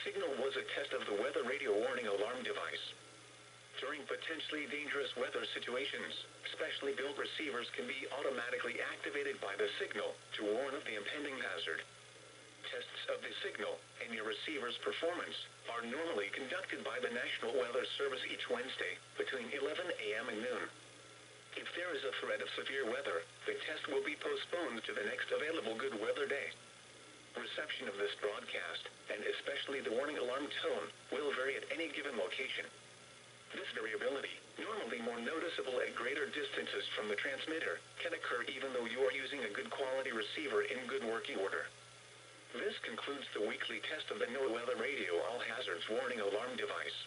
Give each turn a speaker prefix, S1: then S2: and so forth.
S1: signal was a test of the weather radio warning alarm device. During potentially dangerous weather situations, specially built receivers can be automatically activated by the signal to warn of the impending hazard. Tests of the signal and your receiver's performance are normally conducted by the National Weather Service each Wednesday between 11 a.m. and noon. If there is a threat of severe weather, the test will be postponed to the next available good weather day. Reception of this broadcast, and especially the warning alarm tone, will vary at any given location. This variability, normally more noticeable at greater distances from the transmitter, can occur even though you are using a good quality receiver in good working order. This concludes the weekly test of the NOAA Weather Radio All Hazards Warning Alarm device.